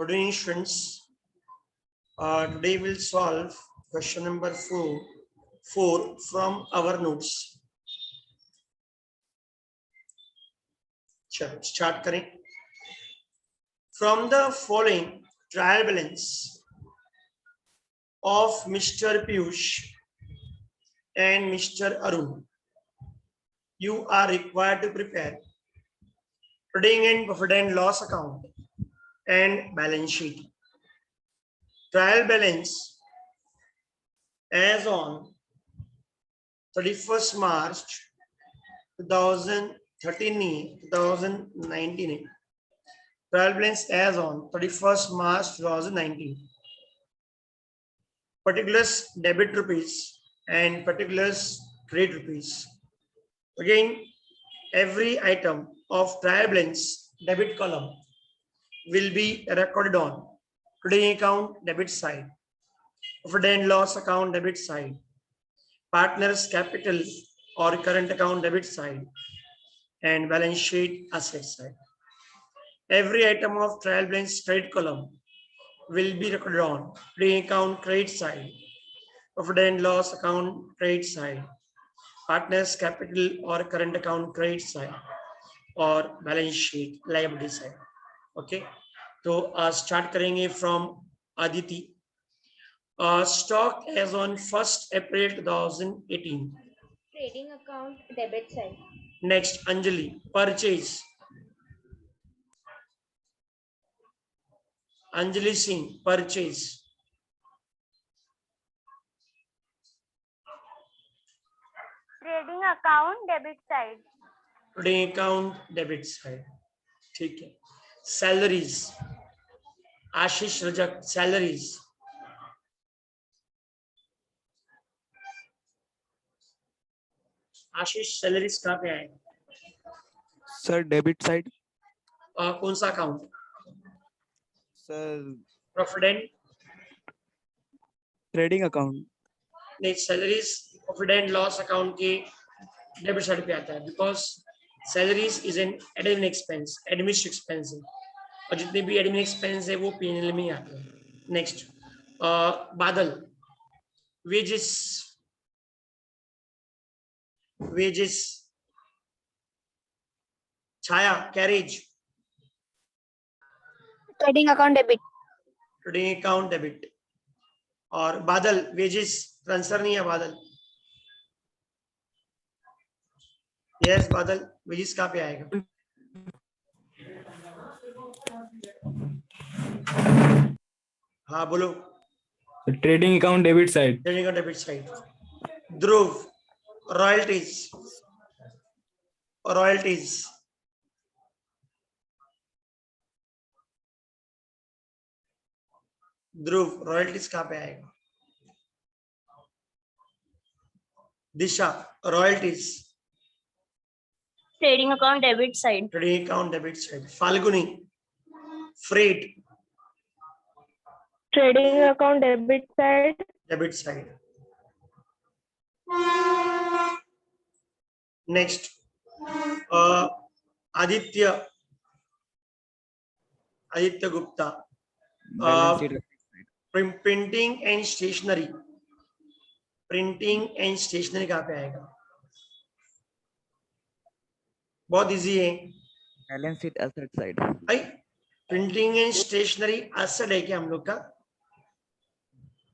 Good evening, students. Today we'll solve question number 4 from our notes. चलो start करें. From the following trial balance of Mr. Piyush and Mr. Arun, you are required to prepare trading and profit and loss account and balance sheet. Trial balance as on 31st March 2019. Trial balance as on 31st March 2019. Particulars debit rupees and particulars credit rupees. Again, every item of trial balance debit column will be recorded on trading account debit side, profit and loss account debit side, partners capital or current account debit side, and balance sheet asset side. Every item of trial balance credit column will be recorded on trading account credit side, profit and loss account credit side, partners capital or current account credit side, और balance sheet liability side. Okay, तो start करेंगे from Aditi. Stock as on 1st April 2018. Trading account debit side. Next Anjali. Purchase. Anjali Singh. Purchase. Trading account debit side. Trading account debit side. ठीक है. Salaries. Ashish Rajak. Salaries. Ashish salaries कहाँ पे आए? Sir debit side. कौन सा account? Sir profit and trading account. नहीं, salaries profit and loss account के debit side पे आता है, because salaries is an admin expense, administrative expense है, और जितने भी एडमिन एक्सपेंस है वो पीएनएल में ही आते हैं. Next Badal. Wages. Wages. Chhaya. Carriage. Trading account debit. Trading account debit. और बादल वेजेस ट्रांसफर नहीं है. बादल. यस बादल, वेजेस कहाँ पे आएगा? हाँ बोलो. Trading account debit side. Trading account debit side. Dhruv. Royalties. Royalties. Dhruv royalties कहाँ पे आएगा? Disha. Royalties. Trading account debit side. Trading account debit side. Falguni. Freight. Trading account debit side. Debit side. Next Aditya. Aditya Gupta. Printing and stationery. Printing and stationery कहाँ पे आएगा? बहुत easy है. Balance sheet asset side. भाई printing and stationery asset है क्या हम लोग का?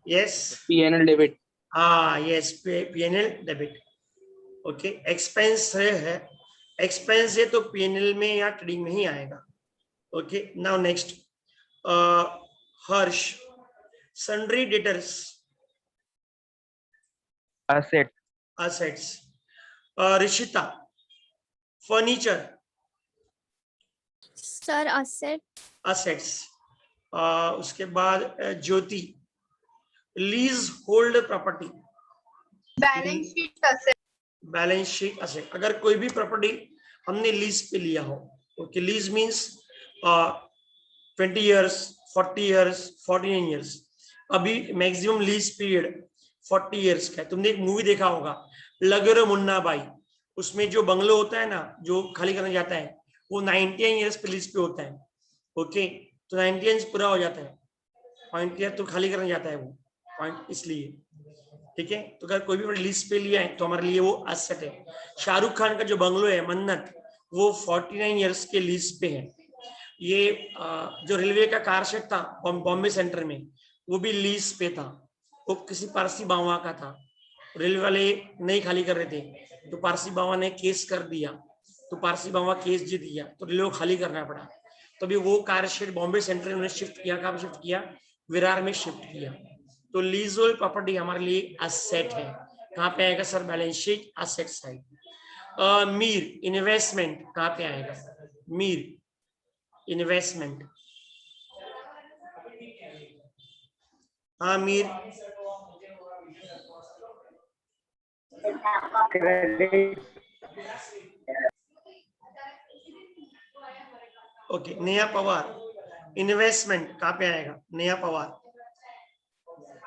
यस. PNL debit. हाँ yes, PNL debit. Okay. Expense है, एक्सपेंस है तो पीएनएल में या ट्रेडिंग में ही आएगा. Okay. Now next Harsh. Sundry debtors. Asset. Assets. Rishita. Furniture. Sir, asset. Assets. उसके बाद Jyoti. Leasehold property. Balance sheet asset. Balance sheet asset. अगर कोई भी प्रॉपर्टी हमने लीज पे लिया हो, okay, lease means 20 years, 40 years, 49 years. अभी मैक्सिमम लीज पीरियड 40 years का है. तुमने एक मूवी देखा होगा लगरे मुन्ना बाई, उसमें जो बंगलो होता है ना जो खाली करने जाता है वो 19 years पे लीज पे होता है. ओके, तो 90 पूरा हो जाता है, पॉइंट ईयर तो खाली करने जाता है वो पॉइंट, इसलिए ठीक है। तो अगर कोई भी लीज पे लिया है तो हमारे लिए वो एसेट है। शाहरुख खान का जो बंगलो है मन्नत, वो 49 इयर्स के लीज पे है। ये जो रेलवे का कार शेड था बॉम्बे सेंटर में, वो भी लीज पे था, वो किसी पारसी बावा का था। रेलवे वाले नहीं खाली कर रहे थे, तो पारसी बावा ने केस कर दिया, तो पारसी बावा केस जीत गया, तो रेलवे को खाली करना पड़ा। तो अभी वो कार शेड बॉम्बे सेंटर में शिफ्ट किया, कहाँ शिफ्ट किया, विरार में शिफ्ट किया। तो लीजोल प्रॉपर्टी हमारे लिए एसेट है। कहाँ पे आएगा sir, balance sheet asset side. Mir investment कहाँ पे आएगा, मीर इन्वेस्टमेंट, हाँ मीर ओके। नया पवार इन्वेस्टमेंट कहाँ पे आएगा, नया पवार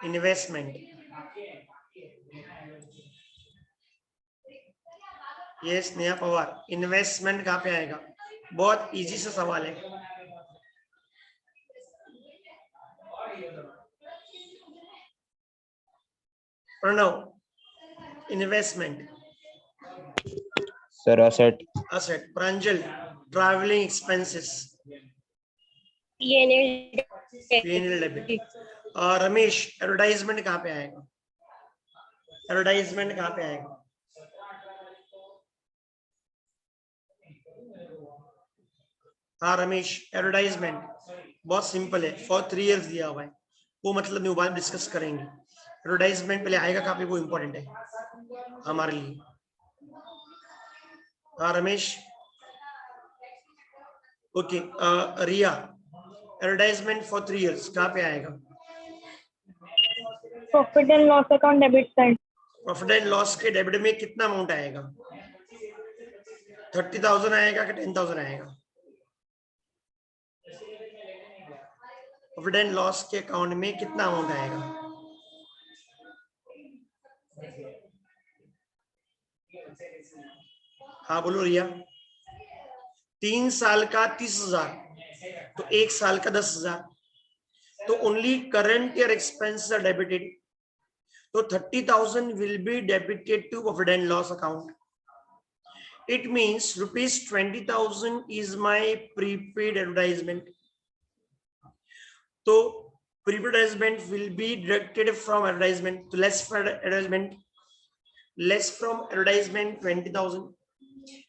इन्वेस्टमेंट, यस नया पवार इन्वेस्टमेंट कहाँ पे आएगा, बहुत इजी सा सवाल है। Pranav investment, sir asset. Asset. Pranjal travelling expenses, PNL debit. और रमेश एडवर्टाइजमेंट कहाँ पे आएगा, एडवर्टाइजमेंट कहाँ पे आएगा, हाँ रमेश एडवर्टाइजमेंट बहुत सिंपल है, फॉर 3 इयर्स दिया हुआ है, वो मतलब नहीं, बाद डिस्कस करेंगे। एडवर्टाइजमेंट पहले आएगा कहाँ पे, वो इंपॉर्टेंट है हमारे लिए। हाँ Ramesh okay. Riya advertisement for 3 years कहाँ पे आएगा, profit and loss account debit side. Profit and loss के डेबिट में कितना अमाउंट आएगा, 30,000 आएगा कि 10,000 आएगा, प्रॉफिट एंड लॉस के अकाउंट में कितना अमाउंट आएगा, हाँ बोलो रिया। 3 साल का 30,000, तो 1 साल का 10,000, तो only current year expenses are debited, तो 30,000 will be debited to profit and loss account. It means rupees 20,000 is my prepaid advertisement. So prepaid advertisement will be deducted from advertisement. So less for advertisement, less from advertisement 20,000,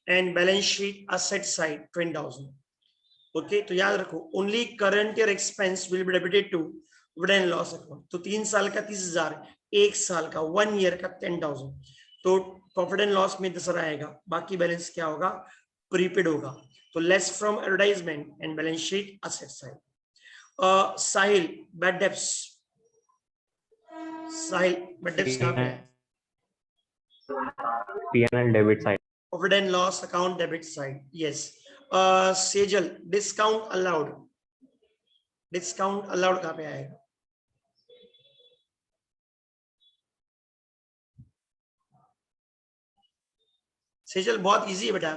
and balance sheet asset side 20,000. Okay, तो याद रखो only current year expense will be debited to profit and loss account. तो 3 साल का 30,000, 1 साल का 1 year का 10,000, तो प्रॉफिट एंड लॉस में 10,000 आएगा, बाकी बैलेंस क्या होगा, प्रीपेड होगा। तो less from advertisement and balance sheet asset side. Sahil bad debts, Sahil bad debts कहाँ पे है, PNL debit side. Profit and loss account debit side, yes. Sejal discount allowed, discount allowed कहाँ पे आएगा, सेजल बहुत इजी है बेटा,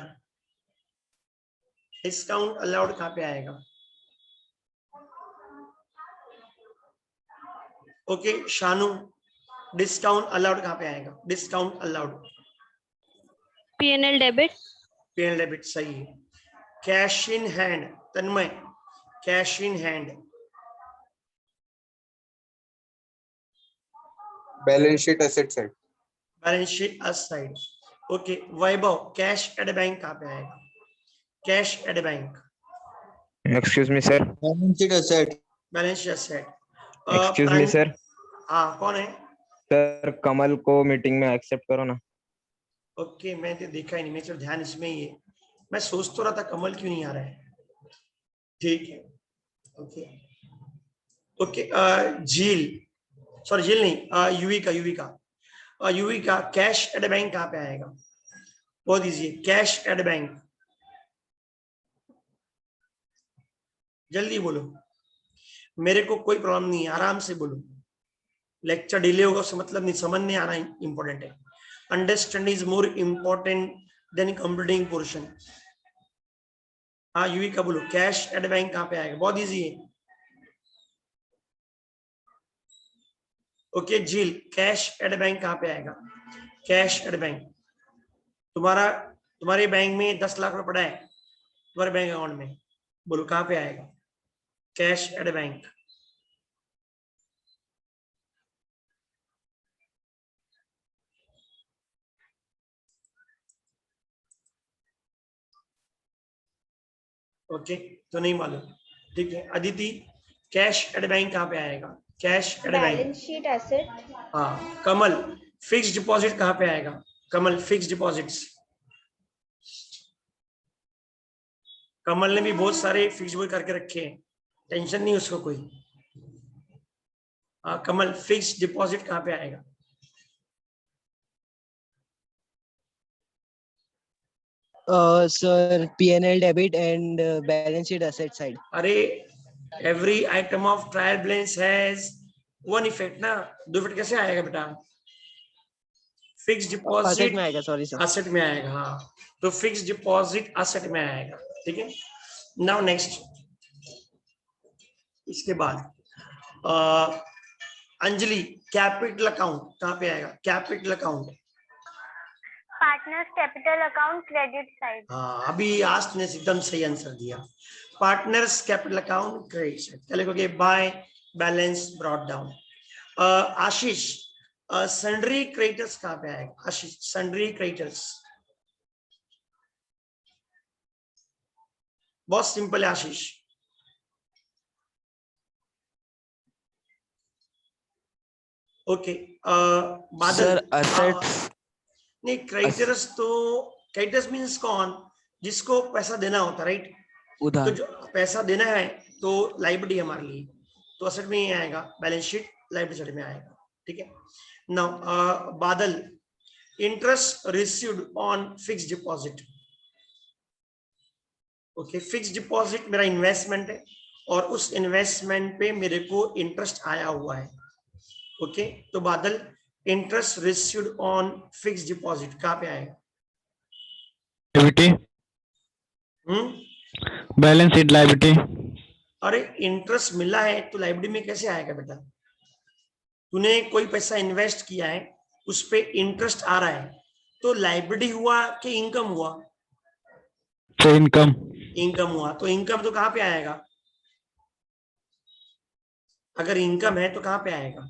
डिस्काउंट अलाउड कहाँ पे आएगा, ओके। शानू डिस्काउंट अलाउड कहाँ पे आएगा, discount allowed PNL debit, PNL debit सही है। Cash in hand Tanmay, cash in hand balance sheet asset side, balance sheet aside, okay. Vaibhav cash at bank कहाँ पे आएगा, cash at bank excuse me sir. Balance sheet asset, balance sheet asset. Excuse me sir. हाँ कौन है, sir कमल को meeting में accept करो ना। ओके मैं तो देखा ही नहीं, मेरा ध्यान इसमें ही है, मैं सोच तो रहा था कमल क्यों नहीं आ रहा है, ठीक है ओके ओके। झील, सॉरी झील नहीं, Yuvika, Yuvika cash at bank कहाँ पे आएगा, बहुत इजी है, कैश एट बैंक, जल्दी बोलो, मेरे को कोई प्रॉब्लम नहीं है, आराम से बोलो, लेक्चर डिले होगा उससे मतलब नहीं, समझ नहीं आना इंपॉर्टेंट है, understanding is more important then completing portion. हाँ यूवी का बोलो, कैश एट बैंक कहाँ पे आएगा, बहुत इजी है। ओके झील, कैश एट बैंक कहाँ पे आएगा, कैश एट बैंक, तुम्हारे बैंक में 10 लाख रुपए पड़ा है तुम्हारे बैंक अकाउंट में, बोलो कहाँ पे आएगा, कैश एट बैंक। ओके तो नहीं मालूम, ठीक है। अदिति, कैश एट बैंक कहाँ पे आएगा, cash at bank. Balance sheet asset. हाँ कमल, फिक्स डिपॉजिट कहाँ पे आएगा, कमल फिक्स डिपॉजिट्स। कमल ने भी बहुत सारे फिक्स डिपॉजिट करके रखे हैं, टेंशन नहीं उसको कोई। हाँ कमल, फिक्स डिपॉजिट कहाँ पे आएगा, Sir, P&L debit and balance sheet asset side. अरे every item of trial balance has one effect ना, दो इफेक्ट कैसे आएगा बेटा, फिक्स Asset डिपॉजिट में आएगा, sorry sir. एसेट में आएगा, हाँ तो फिक्स डिपॉजिट एसेट में आएगा, ठीक है। नाउ नेक्स्ट, इसके बाद अंजलि, कैपिटल अकाउंट कहाँ पे आएगा, capital account. Partners capital account credit side. हाँ अभी आज तुमने एकदम सही आंसर दिया, partners capital account credit side. क्या लिखोगे, by balance brought down. Ashish, sundry creditors कहाँ पे आएगा, आशीष सन्ड्री क्रेडिटर्स, बहुत सिंपल है आशीष। ओके बादल, सर assets नहीं क्रेडिटर्स तो, क्रेडिटर्स मींस कौन, जिसको पैसा देना होता, राइट। तो उधार। जो पैसा देना है तो लाइबिलिटी हमारे लिए, तो असेट में ही आएगा, बैलेंस शीट लाइबिलिटी साइड में आएगा, ठीक है। नाउ बादल, interest received on fixed deposit. Okay fix deposit मेरा इन्वेस्टमेंट है और उस इन्वेस्टमेंट पे मेरे को इंटरेस्ट आया हुआ है, ओके तो बादल, interest received on fix deposit कहाँ पे आएगा, बैलेंस शीट लायबिलिटी। अरे इंटरेस्ट मिला है तो लाइबिलिटी में कैसे आएगा बेटा, तूने कोई पैसा इन्वेस्ट किया है उस पे इंटरेस्ट आ रहा है, तो लाइबिलिटी हुआ कि इनकम हुआ, तो इनकम। इनकम हुआ, तो इनकम तो कहाँ पे आएगा, अगर इनकम है तो कहाँ पे आएगा,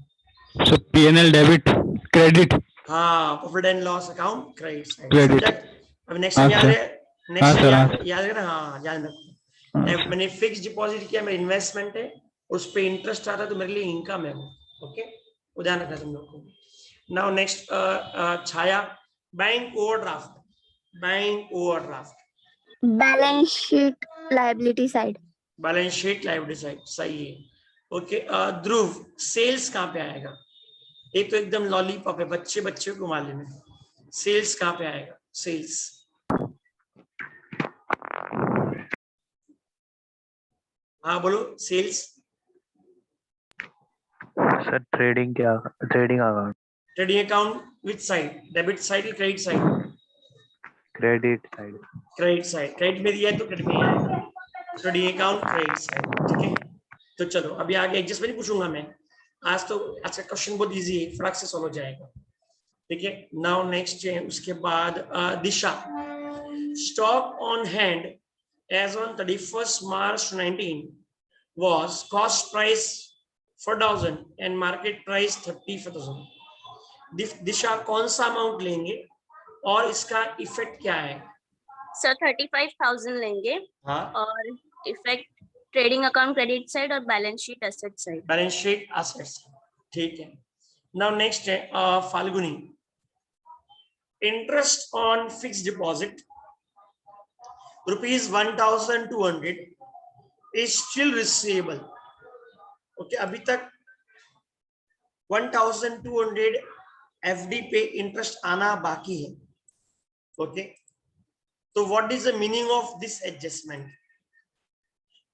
सो P&L डेबिट क्रेडिट। हाँ profit and loss account credit side. Credit. अब नेक्स्ट हाँ, याद है, हाँ, नेक्स्ट सर, याद है ना, हाँ याद रखो, मैंने फिक्स डिपॉजिट किया, मेरा इन्वेस्टमेंट है, उस पे इंटरेस्ट आता है तो मेरे लिए इनकम है वो, ओके वो ध्यान रखना तुम लोग को। Now next Chhaya, bank overdraft, bank overdraft, balance sheet liability side. Balance sheet liability side, सही है, ओके। ध्रुव, सेल्स कहाँ पे आएगा, एक तो एकदम लॉलीपॉप है, बच्चे बच्चे को मालूम है, सेल्स कहाँ पे आएगा, सेल्स, हाँ बोलो sales. Sir trading account, trading account which side, debit side या credit side, credit side. Credit side, credit में दिया है तो क्रेडिट में आएगा, ट्रेडिंग अकाउंट क्रेडिट साइड, ठीक है। तो चलो अभी आगे एडजस्टमेंट नहीं पूछूंगा मैं आज, तो आज का क्वेश्चन बहुत इजी है, फटाक से सॉल्व हो जाएगा, ठीक है। नाउ नेक्स्ट है उसके बाद Disha, stock on hand as on 31st March 19 was cost price 4,000 and market price 34,000। दिशा कौन सा अमाउंट लेंगे और इसका इफेक्ट क्या है, सर 35,000 लेंगे। हाँ और effect trading account credit side और balance sheet asset side. Balance sheet assets, ठीक है। नाउ नेक्स्ट है Falguni, interest on fixed deposit ₹1,200 is still receivable, okay अभी तक 1,200 एफडी पे इंटरेस्ट आना बाकी है, ओके तो what is the meaning of this adjustment,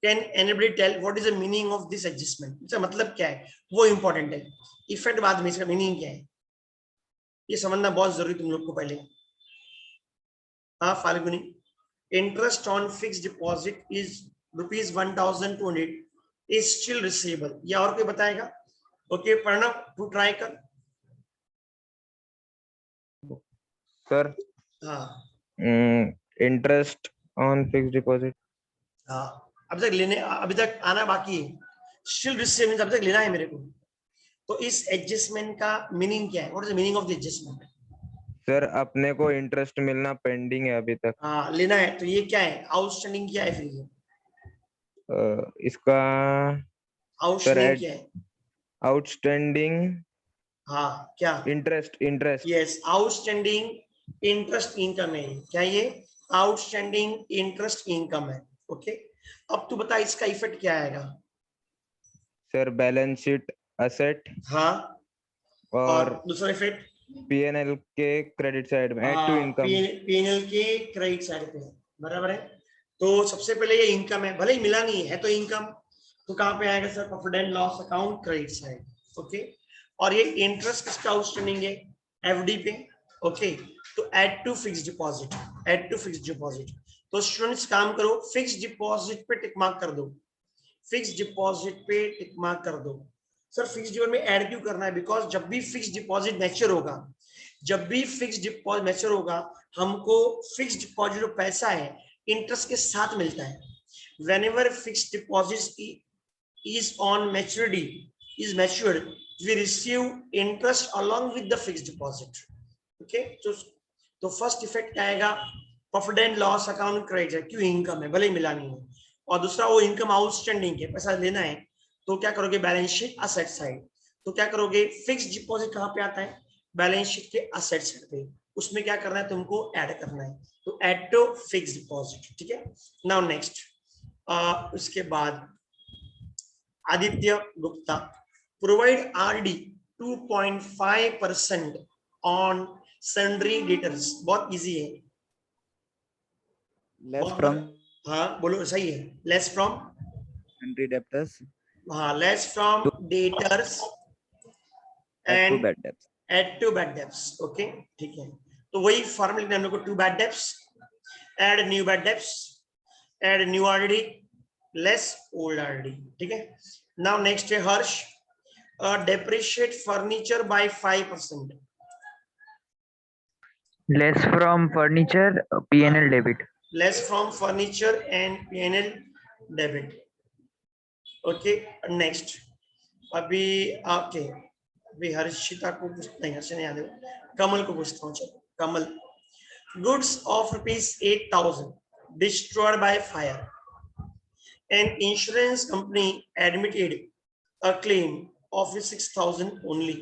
can anybody tell what is the meaning of this adjustment, इसका मतलब क्या है, वो इंपॉर्टेंट है, इफेक्ट बाद में, इसका मीनिंग क्या है ये समझना बहुत जरूरी तुम लोग को पहले। हाँ Falguni, interest on fixed deposit is rupees 1,200 is still receivable. या और कोई बताएगा? ओके प्रणव तू ट्राई कर. सर हाँ इंटरेस्ट ऑन फिक्स डिपॉजिट. हाँ अभी तक आना बाकी है. स्टिल रिसीव अभी तक लेना है मेरे को. तो इस एडजस्टमेंट का मीनिंग क्या है? What is the meaning of the adjustment? Sir अपने को इंटरेस्ट मिलना पेंडिंग है अभी तक. हाँ लेना है. तो ये क्या है? आउटस्टैंडिंग क्या है फिर ये? इसका आउटस्टैंडिंग क्या है? आउटस्टैंडिंग. हाँ क्या? Interest. Yes outstanding interest income है. क्या ये आउटस्टैंडिंग इंटरेस्ट इनकम है? ओके अब तू बता इसका इफेक्ट क्या आएगा? Sir balance sheet asset. हाँ और दूसरा इफेक्ट पीएनएल के क्रेडिट साइड में ऐड टू इनकम. पीएनएल के क्रेडिट साइड पे बराबर है. तो सबसे पहले ये इनकम है, भले ही मिला नहीं है तो इनकम. तो कहाँ पे आएगा sir? Profit and loss account credit side. Okay और ये इंटरेस्ट किसका आउटस्टैंडिंग है? एफडी पे. ओके तो add to fix deposit. Add to fix deposit. तो स्टूडेंट्स काम करो, फिक्स डिपॉजिट पे टिक मार्क कर दो. फिक्स डिपॉजिट पे टिक मार्क कर दो. सर फिक्स डिपॉजिट में ऐड क्यों करना है? बिकॉज जब भी फिक्स डिपॉजिट मैच्योर होगा, जब भी फिक्स डिपॉजिट मैच्योर होगा, हमको फिक्स डिपॉजिट जो पैसा है इंटरेस्ट के साथ मिलता है. Whenever fix deposit is on maturity is matured, we receive interest along with the fixed deposit. Okay तो फर्स्ट इफेक्ट क्या आएगा? Profit and loss account credit है. क्यों? इनकम है, भले ही मिला नहीं है. और दूसरा वो इनकम आउटस्टैंडिंग है, पैसा लेना है. तो क्या करोगे? Balance sheet asset side. तो क्या करोगे? फिक्स डिपॉजिट कहाँ पे आता है? बैलेंस शीट के असेट साइड पे. उसमें क्या करना है? तुमको ऐड करना है. तो ऐड टू फिक्स डिपॉजिट. ठीक है. नाउ नेक्स्ट उसके बाद Aditya Gupta provide RD 2.5% on sundry debtors. बहुत इजी है. Less from. हाँ बोलो सही है. Less from sundry debtors. हाँ less from debtors and and bad debts. Add to bad debts. Okay ठीक है. तो वही फॉर्मूला लिखना है हम लोग को. To bad debts, add new bad debts, add new RD, less old RD. ठीक है. नाउ नेक्स्ट है Harsh. Depreciate furniture by 5%. Less from furniture PNL debit. Less from furniture and PNL debit. Okay next. अभी okay अभी हर्षिता को नहीं, हर्ष नहीं याद है, कमल को पूछता हूँ. चलो Kamal. Goods of ₹8,000 destroyed by fire. An insurance company admitted a claim of ₹6,000 only.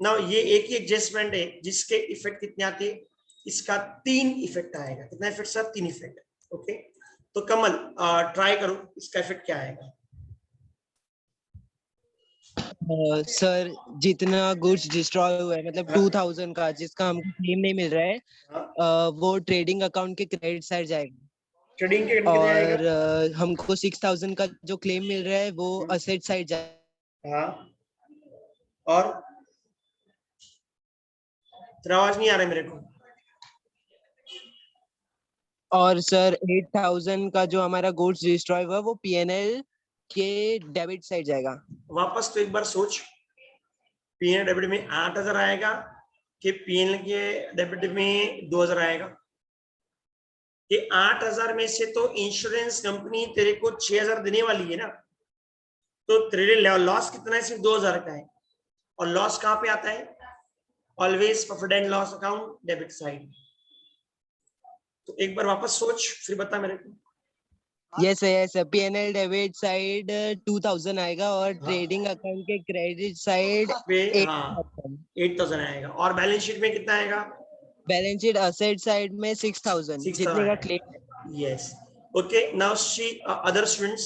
Now ये एक ही एडजस्टमेंट है जिसके इफेक्ट कितने आते हैं? इसका 3 इफेक्ट आएगा. कितना इफेक्ट सर? 3 इफेक्ट. ओके तो कमल ट्राई करो, इसका इफेक्ट क्या आएगा? सर जितना गुड्स डिस्ट्रॉय हुआ है, मतलब 2000 का जिसका हमको क्लेम नहीं मिल रहा है, वो ट्रेडिंग अकाउंट के क्रेडिट साइड जाएगा. ट्रेडिंग के और हमको 6000 का जो क्लेम मिल रहा है वो असेट साइड जाएगा. हाँ और तेरा आवाज नहीं आ रहा है मेरे को. और सर 8000 का जो हमारा गुड्स डिस्ट्रॉय हुआ वो पीएनएल के डेबिट साइड जाएगा. वापस तो एक बार सोच. पीएनएल डेबिट में 8000 आएगा कि पीएनएल के डेबिट में 2000 आएगा? कि 8000 में से तो इंश्योरेंस कंपनी तेरे को 6000 देने वाली है ना. तो तेरे लॉस कितना है? सिर्फ 2000 का है. और लॉस कहाँ पे आता है? Always profit and loss account debit side. तो एक बार वापस सोच फिर बता मेरे को. Yes yes PNL debit side 2000 आएगा और ट्रेडिंग अकाउंट के क्रेडिट साइड पे 8000 आएगा. और बैलेंस शीट में कितना आएगा? बैलेंस शीट असेट साइड में 6000 जितने का claim. Yes okay. Now see other students.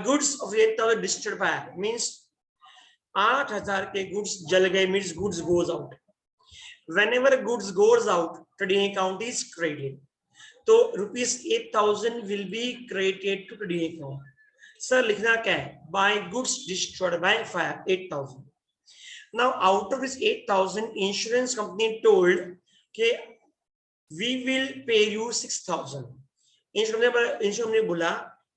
Goods of 8000 destroyed by means 8000 के गुड्स जल गए, means goods goes out. Whenever goods goes out trading account is credited. तो ₹8000 will be credited to trading account. Sir लिखना क्या है? By goods destroyed by fire 8000. Now out of this 8000 insurance company told कि we will pay you 6000. Insurance company बोला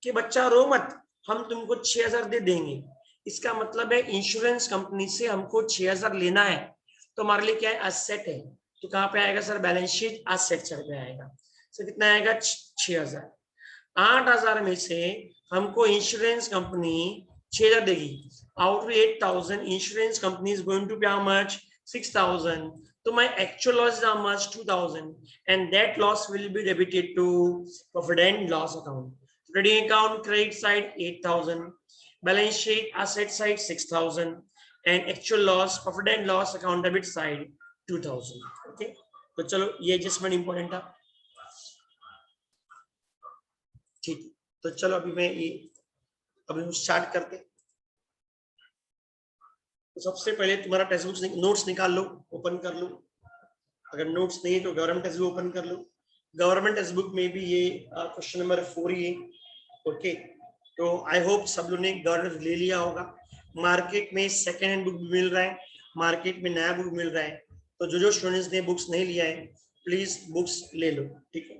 कि बच्चा रो मत, हम तुमको 6,000 दे देंगे। इसका मतलब है इंश्योरेंस कंपनी से हमको 6,000 लेना है, तो हमारे लिए क्या है, एसेट है। तो कहाँ पे आएगा sir, balance sheet asset side पे आएगा। सर कितना आएगा, 6,000। 8,000 में से हमको इंश्योरेंस कंपनी 6,000 देगी। Out of 8,000 insurance company is going to pay how much, 6,000. So my actual loss is how much, 2,000, and that loss will be debited to profit and loss account. Trading account credit side 8,000, balance sheet asset side 6,000, and actual loss profit and loss account debit side 2,000. Okay, तो चलो ये adjustment important था। ठीक, तो चलो अभी हम start करते। तो सबसे पहले तुम्हारा टेक्स्ट बुक नोट्स निकाल लो, ओपन कर लो। अगर नोट्स नहीं है तो गवर्नमेंट टेक्स्ट बुक ओपन कर लो। गवर्नमेंट टेक्स्ट बुक में भी ये क्वेश्चन नंबर 4 ही है। ओके, तो आई होप सब लोगों ने गवर्नमेंट ले लिया होगा। मार्केट में सेकेंड हैंड बुक मिल रहा है, मार्केट में नया बुक मिल रहा है, तो जो स्टूडेंट्स ने बुक्स नहीं लिया है प्लीज बुक्स ले लो। ठीक है,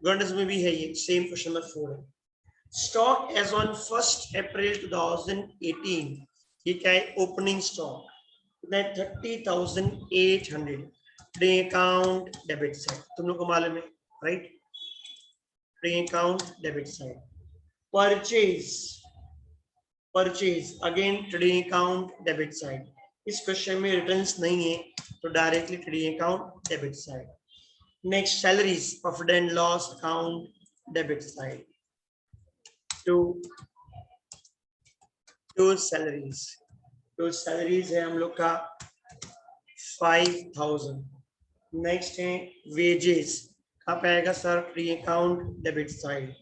गवर्नमेंट में भी है ये सेम क्वेश्चन नंबर 4 है। स्टॉक एज ऑन 1 अप्रैल 2018, ये क्या है, opening stock 30,800। Trading account debit side, तुम लोग को मालूम है right, trading account debit side. Purchase again trading account debit side. इस क्वेश्चन में रिटर्न्स नहीं है तो directly trading account debit side. Next salaries, profit and loss account debit side. To salaries है हम लोग का 5,000। नेक्स्ट है वेजेस, कहाँ पे आएगा sir, trading account debit side.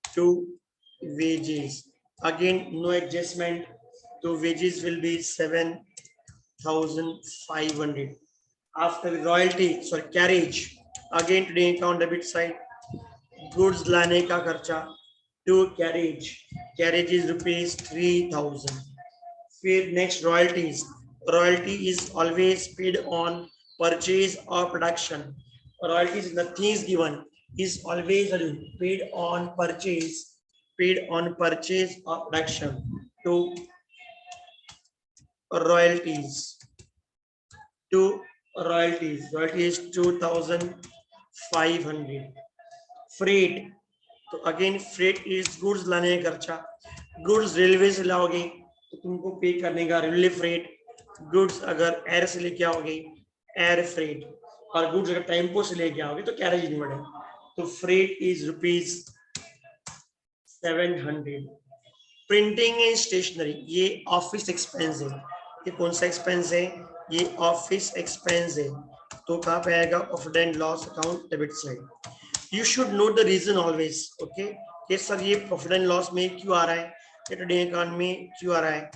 To wages again no adjustment, तो wages will be 7,500। After royalty sorry carriage, again trading account debit side. Goods लाने का खर्चा टू कैरेज इज ₹3,000। फिर next royalty is always paid on purchase or production. Royalties nothing is given, is always paid on purchase or production. To royalties is 2,500. Freight, तो again freight is goods लाने का खर्चा। Goods railway से लाओगे तो तुमको pay करने का रेलवे फ्रेट, गुड्स अगर एयर से लेके आओगे एयर फ्रेट, और गुड्स अगर टेम्पो से लेके आओगे तो कैरेज लिमिट है। तो freight is ₹700। Printing and stationery, ये ऑफिस एक्सपेंस है। ये कौन सा एक्सपेंस है, ये ऑफिस एक्सपेंस है। तो कहाँ पे आएगा, profit and loss account debit side. You should note the reason always. Okay, कि सर ये प्रॉफिट एंड लॉस में क्यों आ रहा है, ट्रेडिंग अकाउंट में क्यों आ रहा है।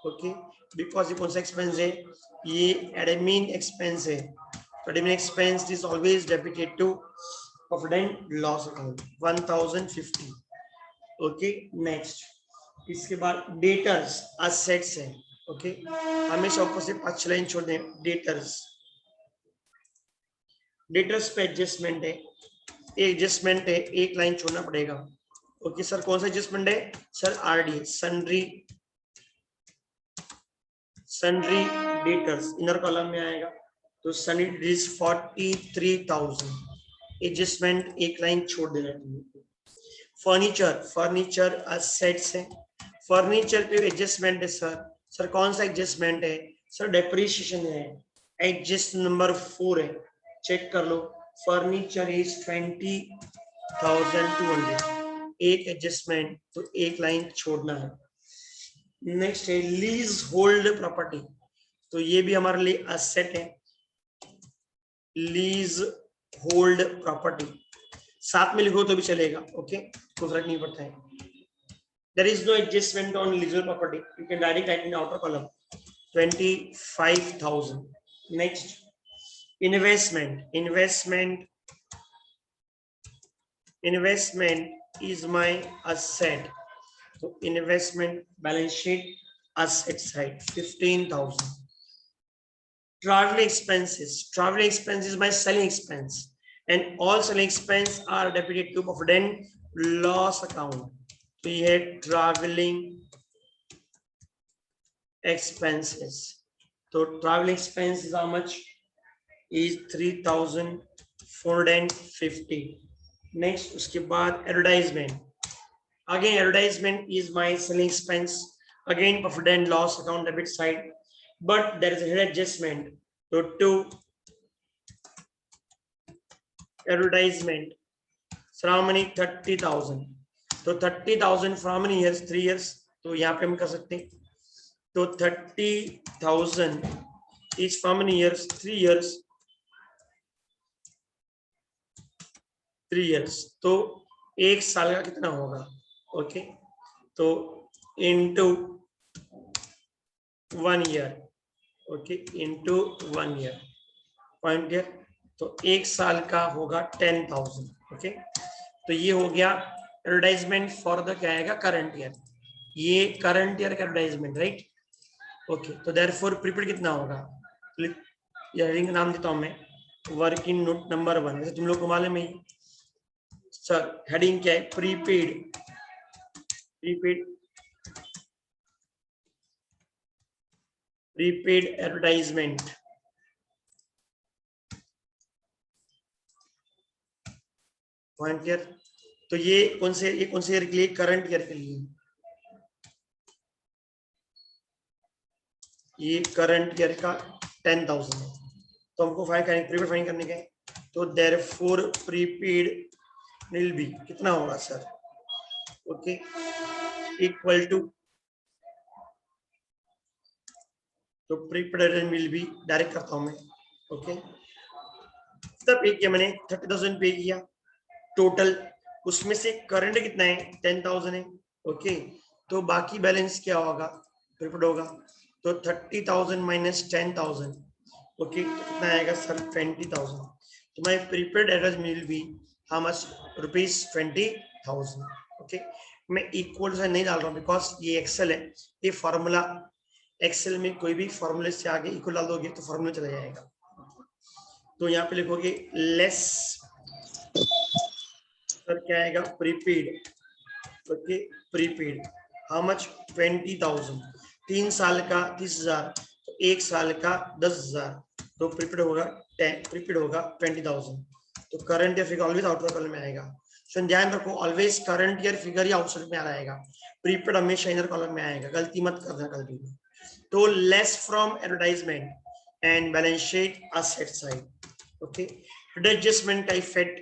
ओके, बिकॉज ये कौन सा एक्सपेंस है, ये एडमिन एक्सपेंस है। Admin expense is always debited to profit and loss account 1,050। Okay, next इसके बाद डेटर्स असेट्स है। ओके, हमेशा ऊपर से 5 लाइन छोड़ दें। डेटर्स पे एडजस्टमेंट है, एडजस्टमेंट है, एक लाइन छोड़ना पड़ेगा। ओके सर, कौन सा एडजस्टमेंट है sir, RD sundry debtors inner column में आएगा। तो सन्ड्री इज 43,000, एडजस्टमेंट एक लाइन छोड़ देना। फर्नीचर असेट्स है, फर्नीचर पे एडजस्टमेंट है सर कौन सा एडजस्टमेंट है सर, डेप्रिसिएशन है। एडजस्ट नंबर 4 है, चेक कर लो। फर्नीचर इज 20,200, एक एडजस्टमेंट, तो एक लाइन छोड़ना है। नेक्स्ट है लीज होल्ड प्रॉपर्टी, तो ये भी हमारे लिए असेट है। लीज होल्ड प्रॉपर्टी साथ में लिखो तो भी चलेगा। ओके, कोई फर्क नहीं पड़ता है। There is no adjustment on leasehold property. You can directly write in the outer column 25,000. Next, investment is my asset. So investment balance sheet asset side 15,000. Travel expenses is my selling expense. and all selling expense are debited to profit and loss account. So ये है traveling expenses. So traveling expense is how much? Is 3,450. Next उसके बाद advertisement. Again advertisement is my selling expense. Again profit and loss account debit side, but there is a head adjustment. So to advertisement, so how many? 30,000. तो 30,000 for how many years? 3 years. तो यहाँ पे हम कर सकते हैं. तो 30,000 is for how many years? 3 years. 3 years. तो एक साल का कितना होगा? ओके, तो into 1 year. Okay, into 1 year. Point clear? तो एक साल का होगा 10,000. ओके, तो ये हो गया एडवर्टाइजमेंट फॉर द क्या आएगा? Current year. ये करंट ईयर का एडवर्टाइजमेंट, राइट? ओके, तो देयरफॉर प्रीपेड कितना होगा? ये हेडिंग का नाम देता हूं मैं, वर्किंग नोट नंबर 1. वैसे तुम लोग को मालूम है सर हेडिंग क्या है? Prepaid. Prepaid advertisement. Point clear? तो ये कौन से ईयर के लिए? करंट ईयर के लिए. ये करंट ईयर का 10,000 है. तो हमको फाइन करेंगे, प्रीपेड फाइन करने के. तो देयरफॉर प्रीपेड विल बी कितना होगा सर? ओके, इक्वल टू, तो प्रीपेड विल बी डायरेक्ट करता हूं मैं. ओके, तब पे किया मैंने 30,000 पे किया टोटल. उसमें से करंट कितना है? 10,000 है. ओके, तो बाकी बैलेंस क्या होगा? प्रीपेड होगा. तो 30,000 माइनस 10,000. ओके, कितना आएगा सर? 20,000. तो my prepaid address will be how much? Rupees 20,000. Okay, मैं इक्वल से नहीं डाल रहा हूँ बिकॉज ये एक्सेल है. ये फॉर्मूला एक्सेल में कोई भी फॉर्मूले से आगे इक्वल डाल दोगे तो फॉर्मूला चला जाएगा. तो यहाँ पे लिखोगे लेस सर क्या आएगा? Prepaid. Okay, prepaid how much? 20,000. 3 साल का 30,000, तो 1 साल का 10,000. तो प्रीपेड होगा 20,000. तो current year figure always outside column में आएगा. सो ध्यान रखो, ऑलवेज करंट ईयर फिगर ही आउटसाइड में आ जाएगा. प्रीपेड हमेशा इनर कॉलम में आएगा. गलती मत करना कभी भी. तो less from advertisement and balance sheet asset side. Okay, adjustment का effect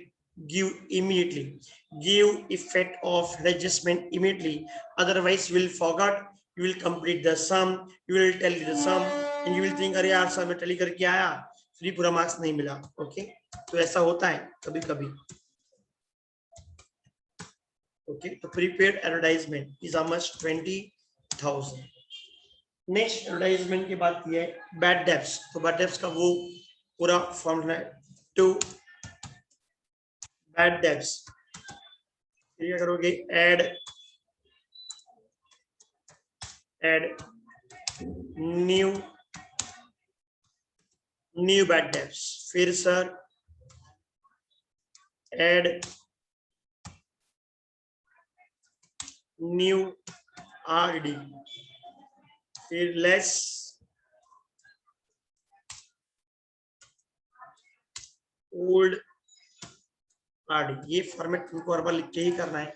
give effect of adjustment immediately, otherwise you will forget. You will complete the sum, you will tell the sum and you will think अरे यार sir मैं tally करके आया फिर पूरा marks नहीं मिला. ओके, तो ऐसा होता है कभी कभी. ओके, तो prepaid advertisement is how much? 20,000. Next advertisement की बात की है बैड डेब्ट्स. तो बैड डेब्ट्स का वो पूरा फॉर्मूला है. टू बैड डेब्ट्स क्या करोगे? Add new bad debts. फिर सर ऐड न्यू आरडी. फिर लेस ओल्ड आरडी. ये फॉर्मेट तुमको हर बार लिख के ही करना है.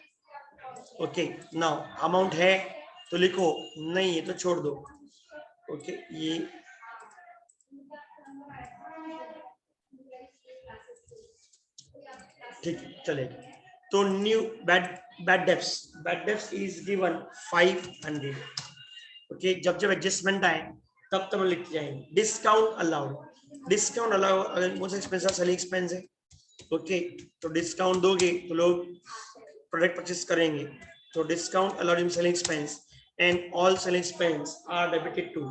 ओके, नाउ अमाउंट है तो लिखो, नहीं है तो छोड़ दो. ओके, ये ठीक है चलेगा. तो new bad debts is given 500. Okay, जब एडजस्टमेंट आए तब हम लिखते जाएंगे. Discount allowed. अगर कौन सा एक्सपेंस है? सेलिंग एक्सपेंस है. ओके, तो डिस्काउंट दोगे तो लोग प्रोडक्ट परचेस करेंगे. तो discount allowed in selling expense and all selling expense are debited to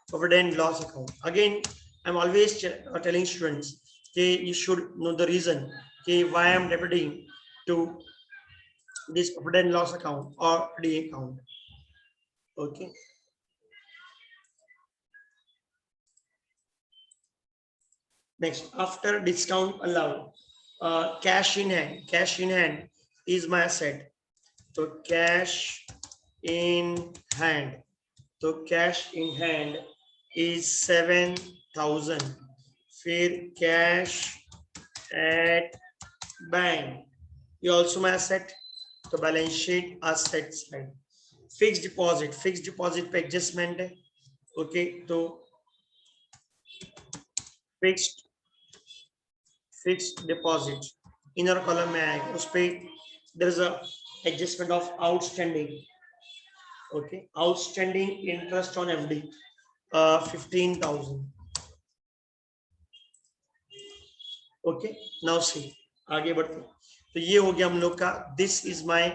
profit and loss account. Again I am always telling students कि you should know the reason कि why I M debiting to this profit and loss account और the account. Okay, next after discount allowed, cash in hand is my asset. So cash in hand. So cash in hand is 7,000. फिर cash at bank ये also my asset. तो balance sheet asset side. Fix deposit पे adjustment है. Okay तो fixed deposit inner column में आएगा, उस पे there is a adjustment of outstanding. Okay outstanding interest on FD 15,000. Okay now see आगे बढ़ते हैं. तो ये हो गया हम लोग का. This is my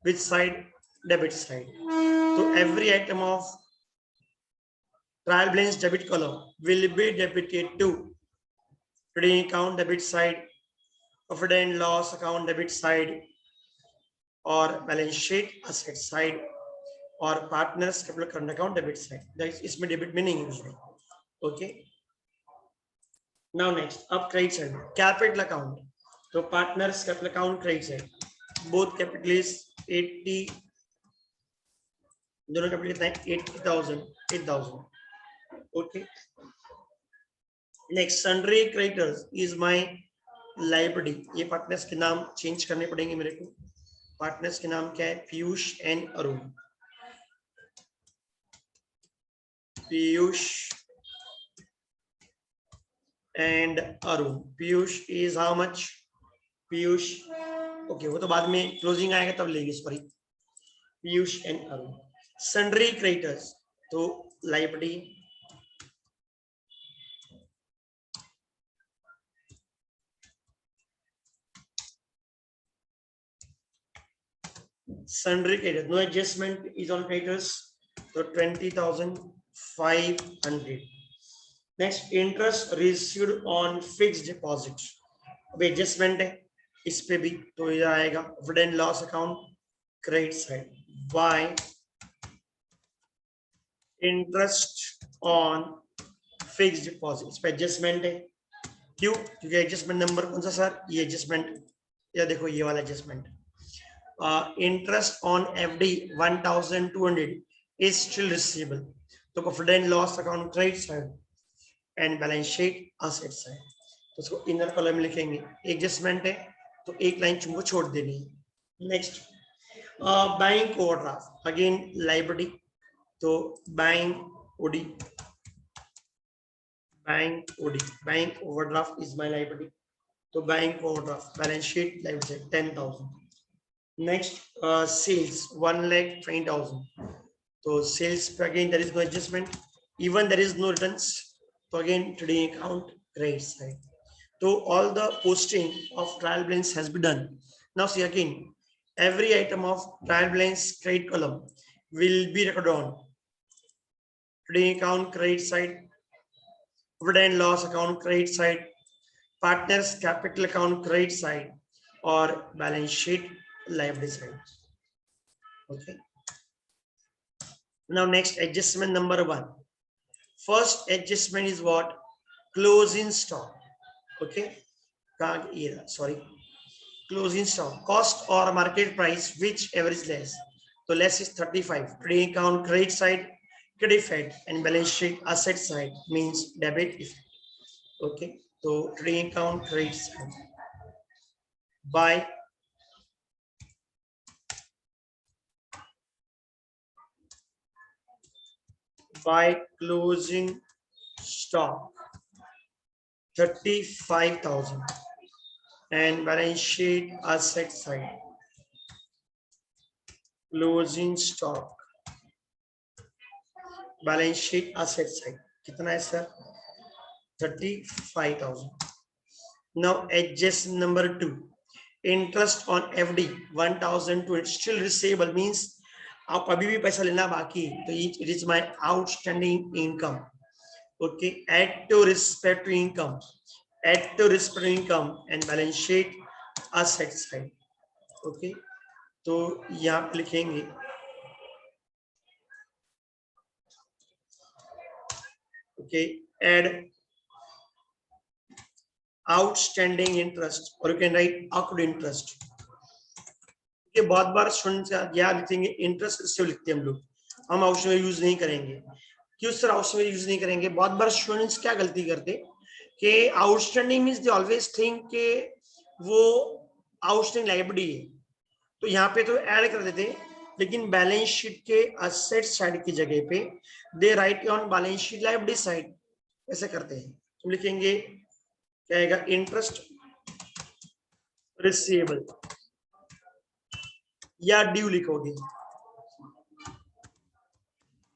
which side? Debit side. तो every item of trial balance debit column will be debited to trading account debit side, profit and loss account debit side, or balance sheet asset side, or partners capital current account debit side. That is इसमें debit में नहीं use. Okay. Now next up credit side capital account. तो partners capital account credit side. Both capital is 80. दोनों capital कितना है? 80,000. 8,000. Okay. Next sundry creditors is my liability. ये partners के नाम चेंज करने पड़ेंगे मेरे को. पार्टनर्स के नाम क्या है? Piyush and Arun. Piyush and Arun. Piyush is how much? Piyush okay वो तो बाद में क्लोजिंग आएगा तब लेंगे. Sorry. Piyush and Arun. Sundry creditors तो liability. Sundry creditors, no adjustment is on creditors. So 20,500. Next, interest received on fixed deposit. अब adjustment है इस पे भी तो ये आएगा profit and loss account credit side. Why? Interest on fixed deposit. इस पे adjustment है. क्यों? क्योंकि adjustment number कौन सा सर? ये adjustment या देखो ये वाला adjustment. Interest on FD 1,200 is still receivable. तो profit and loss account credit side and balance sheet asset side. तो इसको इनर कॉलम में लिखेंगे. एडजस्टमेंट है तो एक लाइन तुमको छोड़ देनी है. Next bank overdraft again liability. तो bank overdraft is my liability. तो bank overdraft balance sheet liability 10,000. Next, sales 1,20,000. So sales again there is no adjustment. Even there is no returns. So again trading account credit side. So all the posting of trial balance has been done. Now see again, every item of trial balance credit column will be recorded on trading account credit side, profit and loss account credit side, partners capital account credit side, or balance sheet liability side. Okay. Now next adjustment number 1. First adjustment is what? Closing stock. Okay. Sorry. Closing stock. Cost or market price whichever is less. So less is 35. Trading account credit side, credit side, and balance sheet asset side means debit effect. Okay. So trading account credit side. By closing stock 35,000 and balance sheet asset side. Closing stock balance sheet asset side कितना है sir? 35,000. Now adjust number 2. Interest on FD 1,200 still receivable means आप अभी भी पैसा लेना बाकी तो it is my outstanding income. Okay, add to respect to income and balance sheet asset side. Okay, तो यहाँ पे लिखेंगे okay, add आउटस्टैंडिंग इंटरेस्ट और you can right account interest. ये बहुत बार स्टूडेंट्स क्या लिखेंगे, इंटरेस्ट रिसीव लिखते हैं हम लोग, हम आउटस्टैंडिंग यूज नहीं करेंगे। क्यों सर आउटस्टैंडिंग यूज नहीं करेंगे? बहुत बार स्टूडेंट्स क्या गलती करते कि outstanding means they always think के वो आउटस्टैंडिंग लायबिलिटी है, तो यहाँ पे तो ऐड कर देते, लेकिन बैलेंस शीट के असेट साइड की जगह पे they write on balance sheet liability side, ऐसे करते हैं। तो लिखेंगे क्या आएगा, इंटरेस्ट रिसीवेबल या ड्यू लिखोगे,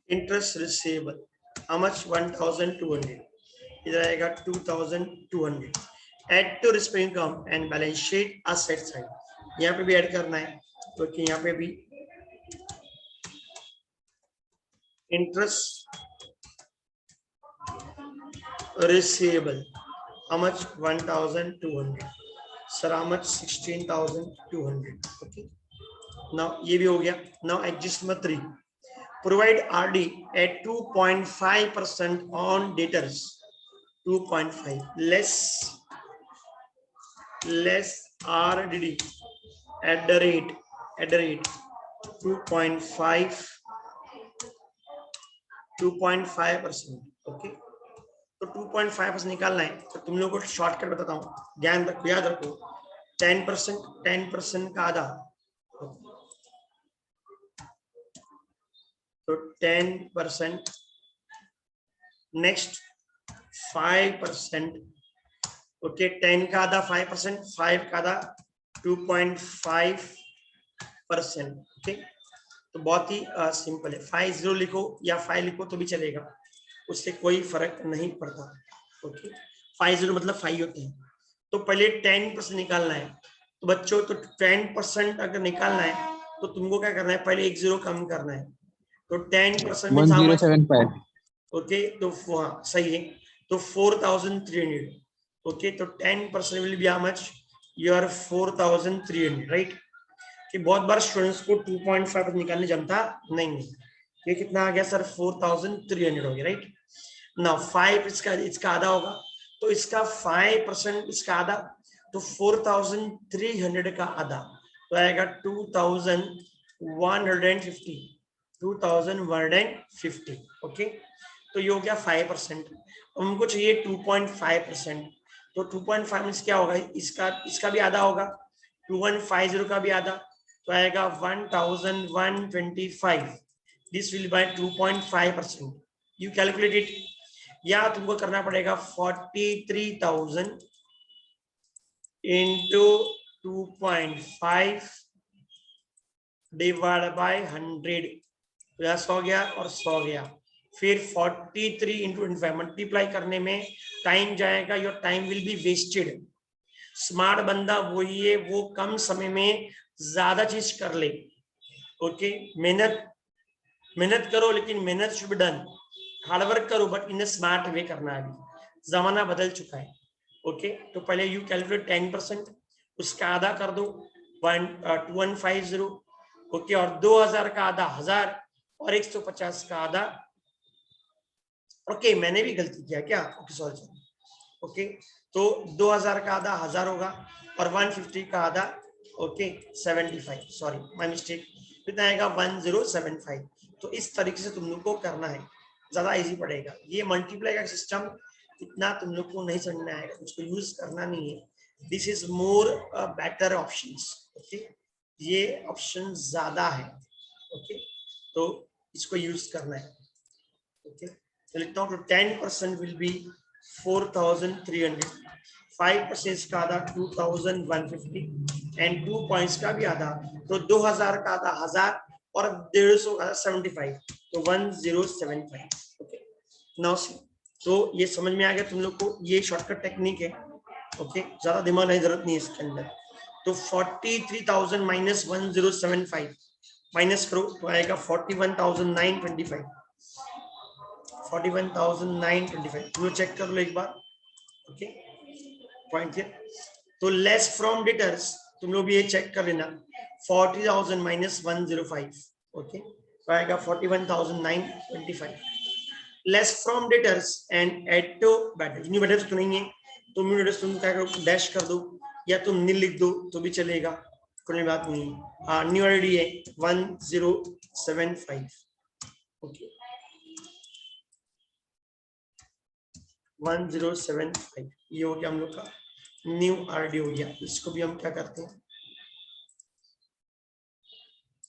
इंटरेस्ट रिसीवेबल हाउ मच 1200, इधर आएगा 2200 add to respect income and balance sheet asset side, यहाँ पे भी ऐड करना है, क्योंकि यहाँ पे भी interest receivable how much 1200 sir, how much 16,200। Okay, now ये भी हो गया। Now adjustment 3, provide RD at 2.5% on debtors, 2.5 less RDD at the rate 2.5%। Okay, तो 2.5% निकालना है, तो तुम लोगों को शॉर्टकट बताता हूँ, ध्यान रखो, याद रखो, 10% का आधा, तो 10%, नेक्स्ट 5%, ओके, 10 का आधा 5%, 5 का आधा 2.5%। ओके, तो बहुत ही सिंपल है, 50 लिखो या 5 लिखो तो भी चलेगा, उससे कोई फर्क नहीं पड़ता। ओके, 50 मतलब 5 होते हैं। तो पहले 10% निकालना है, तो बच्चों तो 10% अगर निकालना है तो तुमको क्या करना है, पहले एक 0 कम करना है, तो 10% में 1075। ओके, तो सही है, तो 4,300। ओके, तो 10% will be how much, your 4,300, right. कि बहुत बार स्टूडेंट्स को 2.5 निकालने जमता नहीं है, ये कितना आ गया सर, 4,300 हो गया, राइट। ना 5 इसका आधा होगा, तो इसका 5% इसका आधा, तो 4,300 का आधा तो आएगा 2,150। ओके, तो ये हो गया 5%। हमको चाहिए 2.5%, तो 2.5 मींस क्या होगा, इसका भी आधा होगा, 2150 का भी आधा, तो आएगा 1,125। This will buy 2.5%, you calculate it, या तुमको करना पड़ेगा 43,000 इंटू 2.5 डिवाइड बाय 100, 100 गया और 100 गया, फिर 43 इंटू 25 मल्टीप्लाई करने में टाइम जाएगा, your time will be wasted. Smart बंदा वही है, वो कम समय में ज्यादा चीज कर ले। ओके, मेहनत करो, लेकिन मेहनत शुड बी डन, हार्डवर्क करो बट इन स्मार्ट वे करना है, अभी जमाना बदल चुका है। ओके, तो पहले यू कैलकुलेट 10%, उसका आधा कर दो 2150। ओके, और 2000 का आधा 1000 और 150 का आधा। ओके, मैंने भी गलती किया क्या? Okay sorry. ओके, तो 2000 का आधा 1000 होगा और 150 का आधा ओके 75, सॉरी माय मिस्टेक, कितना आएगा 1075। तो इस तरीके से तुम लोग को करना है, ज्यादा इजी पड़ेगा। ये मल्टीप्लाई का सिस्टम इतना तुम लोग को नहीं समझना है, उसको यूज करना नहीं है। This is more better options. Okay, ये ऑप्शन ज्यादा है। ओके, तो इसको यूज करना है। ओके, तो लिखता हूँ, तो 10% विल बी 4,300, 5% का आधा 2,150 एंड 2 पॉइंट्स का भी आधा, तो 2000 का आधा 1000 और 150 का 75, तो 1075। ओके, नाउ सी, तो ये समझ में आ गया तुम लोग को, ये शॉर्टकट टेक्निक है। ओके, ज्यादा दिमाग नहीं, जरूरत नहीं है इसके अंदर। तो 43,000 माइनस 1075 माइनस करो तो आएगा 41,925, 41,925। तुम चेक कर लो एक बार। ओके, पॉइंट है। तो लेस फ्रॉम डेटर्स तुम लोग भी ये चेक कर लेना, 40,000 माइनस 105। ओके, तो आएगा 41,925 less from debtors and add to debtors. New debtors तो नहीं है, तुम यूनिट तुम क्या करो, डैश कर दो या तुम नील लिख दो तो भी चलेगा, कोई बात नहीं। हाँ, न्यू आईडी है 1075। ओके 1075 ये हो गया हम लोग का न्यू आरडी हो गया। इसको भी हम क्या करते हैं,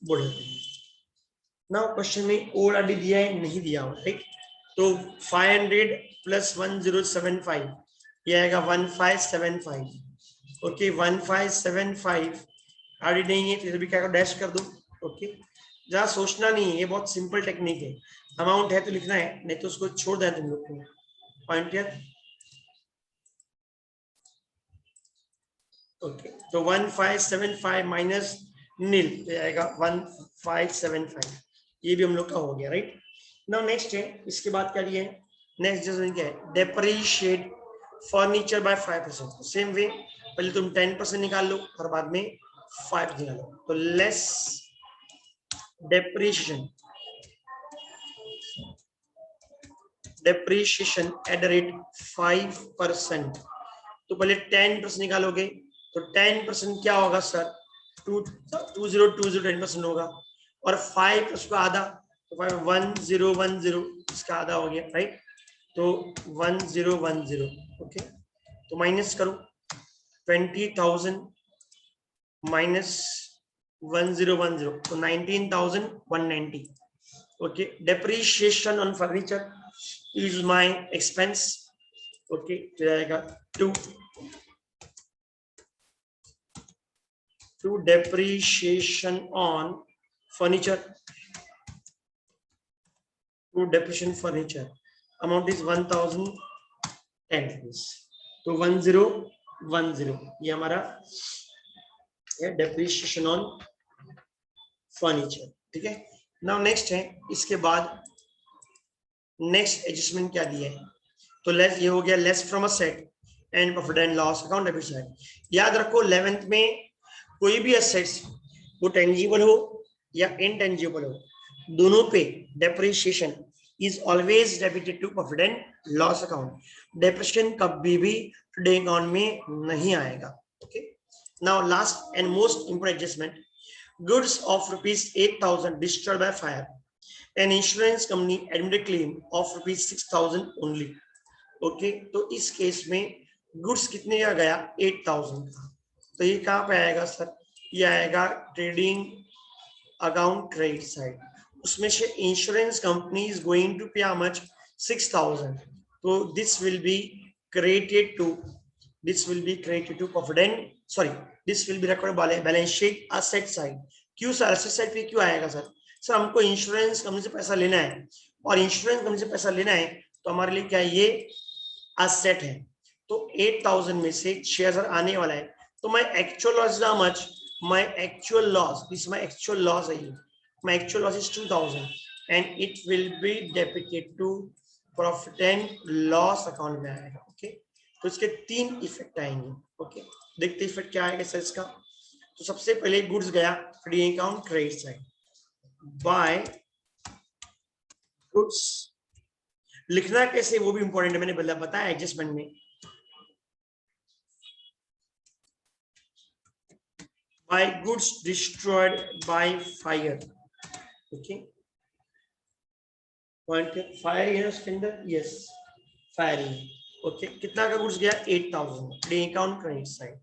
बोल ना। क्वेश्चन में ओल्ड आरडी दिया है, नहीं दिया हुआ, राइट। तो 500 प्लस 1075 ये आएगा 1575। ओके 1575 आरडी नहीं है फिर भी क्या डैश कर दो। ओके जहाँ सोचना नहीं है, ये बहुत सिंपल टेक्निक है। अमाउंट है तो लिखना है, नहीं तो उसको छोड़ दें तुम लोग को। पॉइंट है। ओके तो 1575 माइनस नील तो आएगा 1575। ये भी हम लोग का हो गया, राइट। नाउ नेक्स्ट है, इसके बाद क्या दिया है, नेक्स्ट जजमेंट क्या है, depreciate furniture by 5%। Same way पहले तुम 10% निकाल लो और बाद में 5 निकालो। तो less depreciation at the rate 5%। तो पहले 10% निकालोगे तो 10% क्या होगा सर, 2020 10% होगा, और 5 का आधा तो 1010 इसका आधा हो गया, राइट। तो 1010। ओके तो माइनस करो 20,000 माइनस 1010 तो 19,190। Okay depreciation on furniture is my expense. Okay तो आएगा 2 depreciation on furniture. To depreciation furniture amount is 1010 rupees. तो 1010 ये हमारा डेप्रिशिएशन ऑन फर्नीचर, ठीक है। नाउ नेक्स्ट है, इसके बाद नेक्स्ट एडजस्टमेंट क्या दिया है, तो लेस ये हो गया less from a set and profit and loss account debit side. याद रखो 11th में कोई भी एसेट्स वो टेंजिबल हो या इनटेंजिबल हो, दोनों पे depreciation is always debited to profit and loss account. Depreciation कभी भी ट्रेडिंग अकाउंट में नहीं आएगा। Okay now last and most important adjustment, goods of ₹8,000 destroyed by fire and insurance company admitted claim of ₹6,000 only. Okay तो इस case में goods कितने का गया, 8,000 का। तो ये कहाँ पे आएगा सर, ये आएगा ट्रेडिंग अकाउंट क्रेडिट साइड। उसमें से insurance company is going to pay how much, 6,000। तो this will be credited to profit and sorry this will be recorded by balance sheet asset side. क्यों सर एसेट साइड पे क्यों आएगा sir हमको insurance company से पैसा लेना है, और इंश्योरेंस कंपनी से पैसा लेना है तो हमारे लिए क्या है, ये एसेट है। तो 8,000 में से 6,000 आने वाला है, तो my actual loss is how much, my actual loss, this is my actual loss है ये, my actual loss is 2,000 and it will be debited to profit and loss account में आएगा। ओके तो इसके 3 इफेक्ट आएंगे। ओके देखते effect क्या आएगा सर इसका। तो सबसे पहले गुड्स गया trading account credit side, by goods लिखना कैसे वो भी इंपॉर्टेंट है, मैंने बताया एडजस्टमेंट में। By goods destroyed by fire। okay point fire है उसके अंदर, यस फायर है। ओके कितना का गुड्स गया, 8,000 trading account credit side.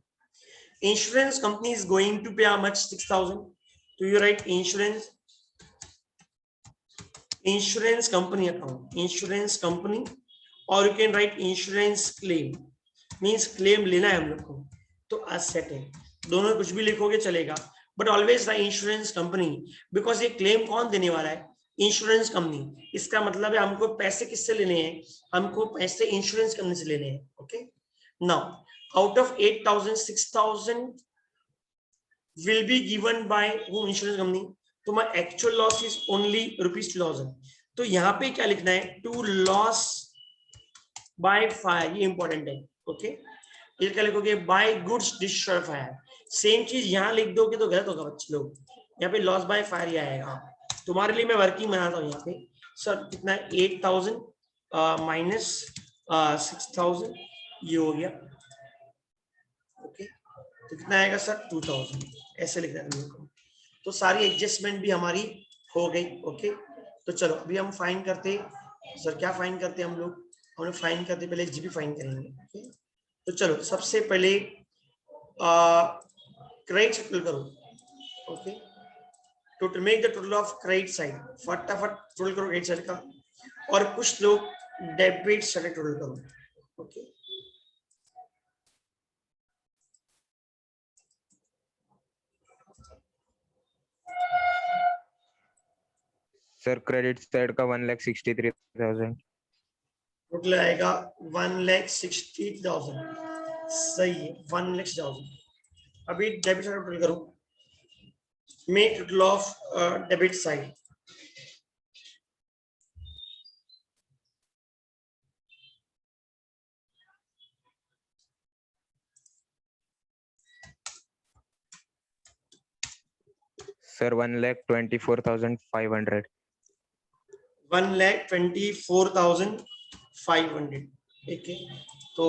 Insurance company is going to pay how much, 6,000। तो you write insurance company account, insurance company, और you can write insurance claim, means claim लेना है हम लोग को, तो एसेट है। दोनों कुछ भी लिखोगे चलेगा, but always the insurance company, because ये क्लेम कौन देने वाला है, इंश्योरेंस कंपनी। इसका मतलब है हमको पैसे किससे लेने हैं, हमको पैसे इंश्योरेंस कंपनी से लेने हैं। Okay now out of 8,000 6,000 will be given by who, insurance company. तो my actual loss is only ₹2,000। तो यहाँ पे क्या लिखना है, टू लॉस बाय फायर, ये इंपॉर्टेंट है। ओके ये क्या लिखोगे, by goods destroyed fire. Same चीज यहाँ लिख दोगे तो गलत होगा बच्चे लोग, यहाँ पे लॉस बाय फायर ही आएगा। तुम्हारे लिए मैं वर्किंग बनाता हूँ यहाँ पे सर, कितना 8,000 माइनस 6,000 ये हो गया ओके, तो कितना आएगा सर 2000, ऐसे लिखना है मेरे को। तो सारी एडजस्टमेंट भी हमारी हो गई। ओके, तो चलो अभी हम फाइन करते सर, क्या फाइन करते हम लोग फाइन करते पहले जीबी फाइन करेंगे। ओके, तो चलो सबसे पहले क्रेडिट सेटल करो। Okay, total make the total of credit side, फटाफट टोटल करो क्रेडिट साइड का, और कुछ लोग डेबिट साइड टोटल करो। ओके, सर क्रेडिट साइड का 1,63,000। टोटल आएगा 1,60,000। सही है, 1,60,000। अभी डेबिट साइड टोटल करो, make total of debit side. Sir 1,24,500। 1,24,500। ठीक है, तो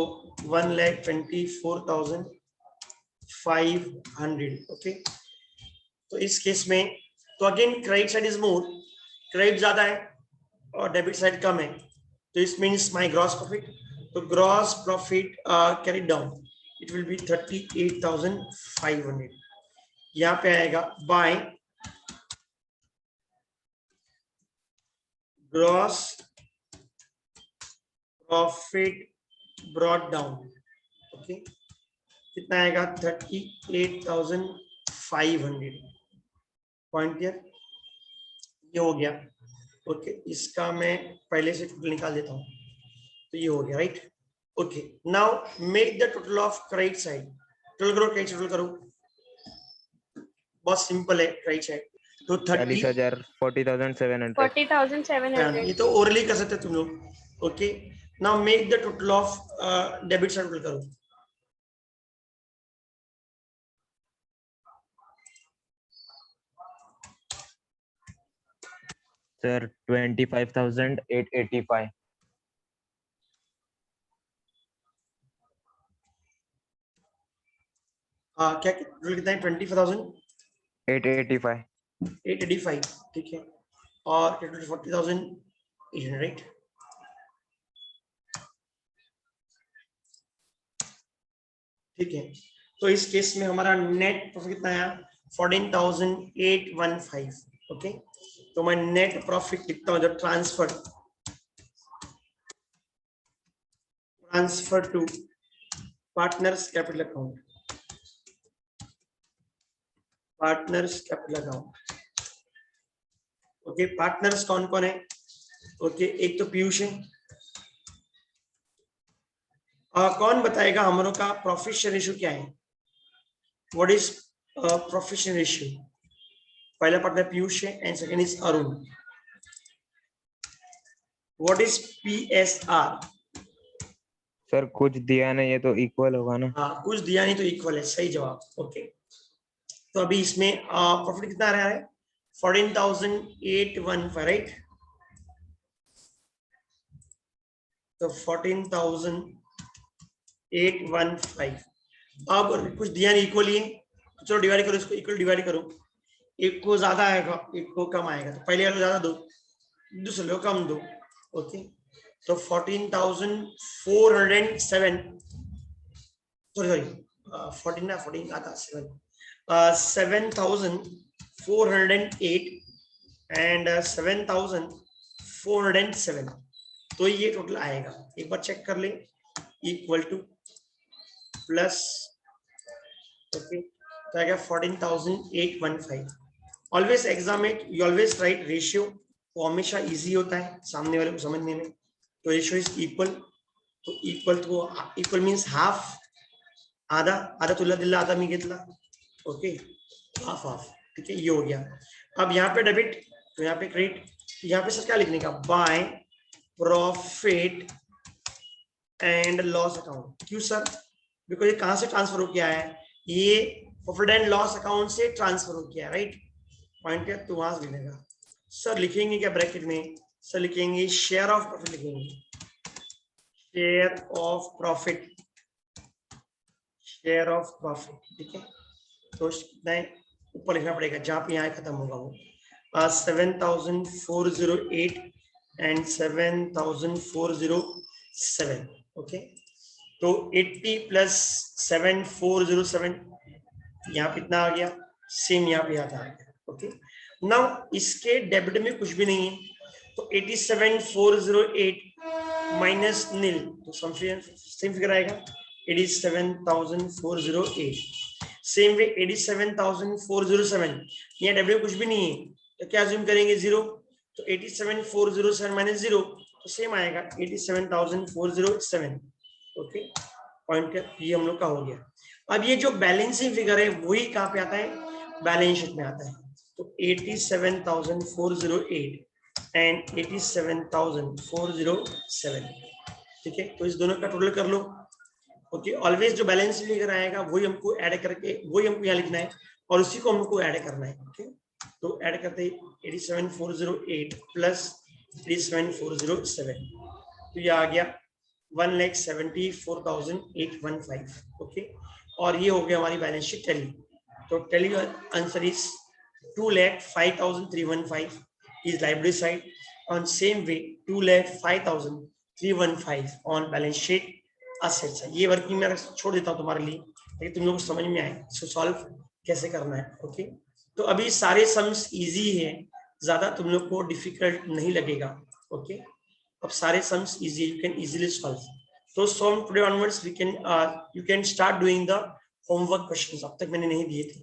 1,24,500। ओके, तो इस केस में तो again credit side is more, credit ज्यादा है और डेबिट साइड कम है, तो इस मीन्स माय ग्रॉस प्रॉफिट, तो gross profit carry down, it will be 38,500। यहाँ पे आएगा by gross profit brought down. Okay, कितना आएगा 38,500। पॉइंट क्लियर, ये हो गया। ओके, इसका मैं पहले से टोटल निकाल देता हूँ, तो ये हो गया right. Okay, now make the total of credit side, total करो क्रेडिट टोटल करो, बहुत सिंपल है क्रेडिट साइड, तो 40,000, 40,700। 40,700. ये तो ओरली कर सकते तुम लोग। Okay, now make the total of debit side total करो। सर 25,885। क्या टोटल कितना है 885। 25,885। ठीक है, और टोटल 40,800 राइट। ठीक है, तो इस केस में हमारा नेट प्रॉफिट कितना आया 14,815। ओके, तो मैं नेट प्रॉफिट लिखता हूँ, जब transfer to partners capital account, partners capital account. Okay, partners कौन कौन है? ओके, एक तो पीयूष है। कौन बताएगा हम लोग का प्रॉफिट शेयर रेशियो क्या है? What is profit share ratio? पहला पार्टनर पीयूष है and second is Arun. What is PSR? Sir कुछ दिया नहीं, ये तो इक्वल होगा ना। हाँ, कुछ दिया नहीं तो इक्वल है, सही जवाब। ओके, तो अभी इसमें प्रॉफिट कितना आ रहा है 14,815 राइट। तो 14,815। अब कुछ दिया नहीं, इक्वल ही है, तो चलो डिवाइड करो इसको, इक्वल डिवाइड करो, एक को ज्यादा आएगा एक को कम आएगा, तो पहले वाले ज्यादा दो, दूसरे को कम दो। ओके, तो 14,407 सॉरी 14 आता 7,408 एंड 7,407, तो ये टोटल आएगा। एक बार चेक कर ले, इक्वल टू प्लस, ओके, तो आएगा 14,815। ऑलवेज एग्जाम में यू ऑलवेज राइट रेशियो, वो हमेशा इजी होता है सामने वाले को समझने में। तो रेशियो इज इक्वल, तो इक्वल तो इक्वल मीन्स हाफ, आधा आधा तुला दिला आधा मी घेतला। Okay, half half. ठीक है, ये हो गया। अब यहाँ पे डेबिट, तो यहाँ पे क्रेडिट, यहाँ पे सर क्या लिखने का? By profit and loss account. क्यों सर? बिकॉज ये कहां से ट्रांसफर हो गया है? ये प्रॉफिट एंड लॉस अकाउंट से ट्रांसफर हो गया, राइट। पॉइंट है, तो वहां से लिखेगा। सर लिखेंगे क्या ब्रैकेट में? सर लिखेंगे शेयर ऑफ प्रॉफिट, लिखेंगे share of profit, share of profit, ठीक है। तो कितना है, ऊपर लिखना पड़ेगा, जहाँ पे यहाँ खत्म होगा वो 7,408 एंड 7,407, ओके। तो 80 प्लस 7,407 यहाँ पे इतना आ गया, सेम यहाँ पे आता है, ओके। नाउ इसके डेबिट में कुछ भी नहीं है, तो 87,408 माइनस नील, तो सेम फिगर आएगा 87,408। सेम वे 87,407, यहाँ डेबिट में कुछ भी नहीं है, तो क्या अज्यूम करेंगे, 0। तो 87,407 माइनस 0, तो सेम आएगा 87,407, ओके। पॉइंट ये हम लोग का हो गया। अब ये जो बैलेंसिंग फिगर है वही कहाँ पे आता है, बैलेंस शीट में आता है। तो 87,408 एंड 87,407, ठीक है। तो इस दोनों का टोटल कर लो, ओके। ऑलवेज जो बैलेंस फिगर आएगा वही हमको ऐड करके वही हमको यहाँ लिखना है और उसी को हमको ऐड करना है, ओके। तो ऐड करते हैं 87,408 प्लस 87,407, तो ये आ गया 1,74,815, ओके। और ये हो गया हमारी बैलेंस शीट टैली। तो tally answer is 2,05,315 is liability side. On same way 2,05,315 on balance sheet asset side. ये वर्किंग में छोड़ देता हूँ तुम्हारे लिए, ताकि तुम लोग को समझ में आए इसको सॉल्व कैसे करना है, ओके। तो अभी सारे सम्स इजी है, ज्यादा तुम लोग को डिफिकल्ट नहीं लगेगा, ओके। अब सारे sums easy, you can easily solve. तो from today onwards we can you can start doing the homework questions. अब तक मैंने नहीं दिए थे,